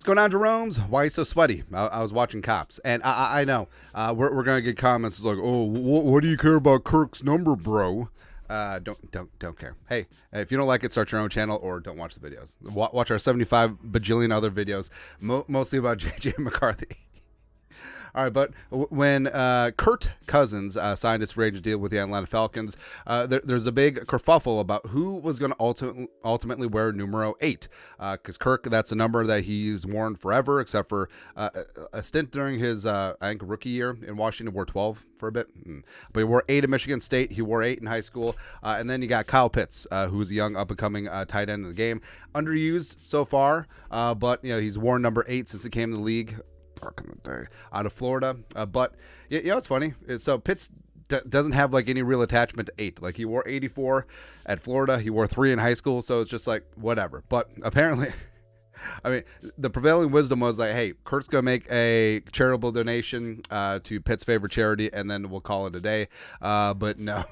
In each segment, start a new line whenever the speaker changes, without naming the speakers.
going on, Jerome's? Why are you so sweaty? I was watching Cops, and I know we're gonna get comments like, "Oh, what do you care about Kirk's number, bro?" Don't care. Hey, if you don't like it, start your own channel or don't watch the videos. Watch our 75 bajillion other videos, mostly about JJ McCarthy. All right, but when Kirk Cousins signed his free agent deal with the Atlanta Falcons, there's a big kerfuffle about who was going to ultimately wear numero 8. Because Kirk, that's a number that he's worn forever, except for a stint during his, I think, rookie year in Washington, wore 12 for a bbit. But he wore 8 at Michigan State. He wore 8 in high school. And then you got Kyle Pitts, who's a young up-and-coming tight end in the game. Underused so far, but he's worn number 8 since he came to the league. Back in the day, out of Florida, but it's funny. So Pitts doesn't have like any real attachment to 8. Like he wore 84 at Florida, he wore 3 in high school, so it's just like whatever. But apparently, I mean, the prevailing wisdom was like, hey, Kurt's gonna make a charitable donation to Pitt's favorite charity, and then we'll call it a day. But no.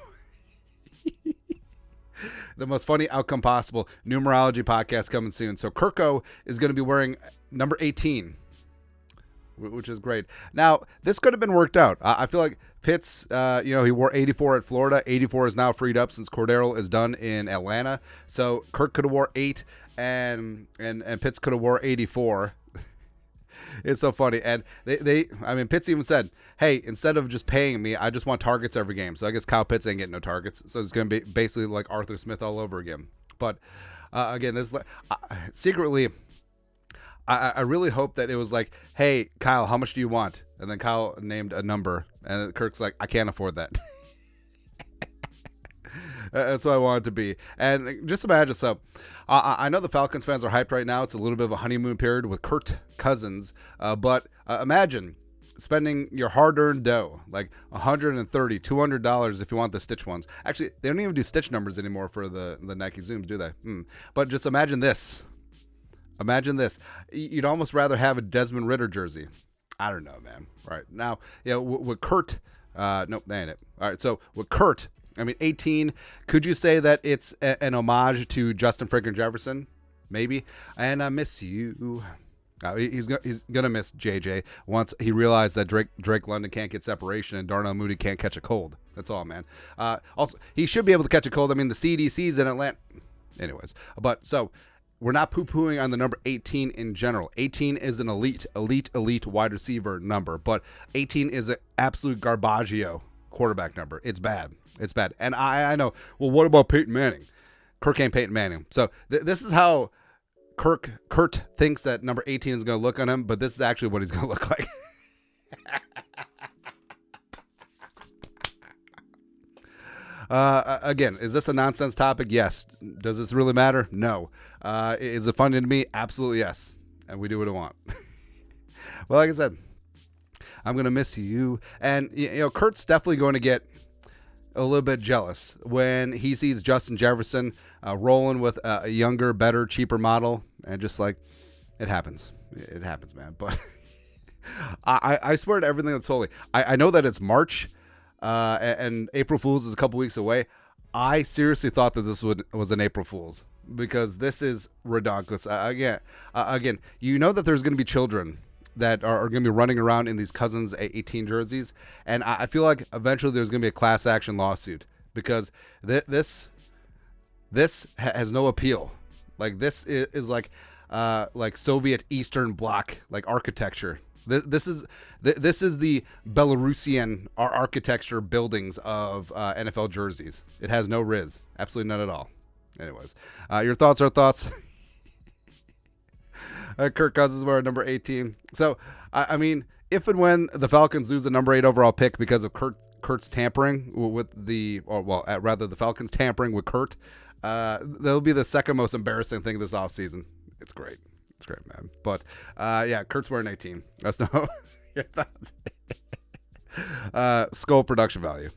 The most funny outcome possible. Numerology podcast coming soon. So Kirko is going to be wearing number 18. Which is great. Now, this could have been worked out. I feel like Pitts, he wore 84 at Florida. 84 is now freed up since Cordero is done in Atlanta. So Kirk could have wore 8, and Pitts could have wore 84. It's so funny. And Pitts even said, hey, instead of just paying me, I just want targets every game. So I guess Kyle Pitts ain't getting no targets. So it's going to be basically like Arthur Smith all over again. But again, this secretly, I really hope that it was like, hey, Kyle, how much do you want? And then Kyle named a number, and Kirk's like, I can't afford that. That's what I want it to be. And just imagine, so I know the Falcons fans are hyped right now. It's a little bit of a honeymoon period with Kirk Cousins, but imagine spending your hard-earned dough, like $130, $200 if you want the Stitch ones. Actually, they don't even do Stitch numbers anymore for the Nike Zooms, do they? But just imagine this. Imagine this. You'd almost rather have a Desmond Ridder jersey. I don't know, man. Right now, with Kurt, nope, that ain't it. All right, so with Kurt, 18. Could you say that it's an homage to Justin freaking Jefferson? Maybe. And I miss you. He's gonna miss JJ once he realized that Drake London can't get separation and Darnell Mooney can't catch a cold. That's all, man. Also, he should be able to catch a cold. The CDC's in Atlanta. Anyways, but so. We're not poo-pooing on the number 18 in general. 18 is an elite wide receiver number, but 18 is an absolute garbaggio quarterback number. It's bad. And I know, well, what about Peyton Manning? Kirk ain't Peyton Manning. So this is how Kurt thinks that number 18 is going to look on him, but this is actually what he's going to look like. Again, is this a nonsense topic? Yes. Does this really matter? No. Is it funny to me? Absolutely yes. And we do what I want. Well, like I said, I'm going to miss you. And, Kurt's definitely going to get a little bit jealous when he sees Justin Jefferson rolling with a younger, better, cheaper model. And just like, it happens. It happens, man. But I swear to everything that's holy. I know that it's March. And April Fool's is a couple weeks away. I seriously thought that this was an April Fool's because this is ridiculous. Again, you know that there's going to be children that are going to be running around in these Cousins 18 jerseys, and I feel like eventually there's going to be a class action lawsuit because this has no appeal. Like this is like Soviet Eastern Bloc like architecture. This is the Belarusian architecture buildings of NFL jerseys. It has no riz, absolutely none at all. Anyways, your thoughts are thoughts. Kirk Cousins wearing number 18. So if and when the Falcons lose a number 8 overall pick because of Kurt's tampering with the Falcons tampering with Kurt, that'll be the second most embarrassing thing this offseason. It's great. It's great, man. But, Kurt's wearing 18. That's no your thoughts. Skull production value.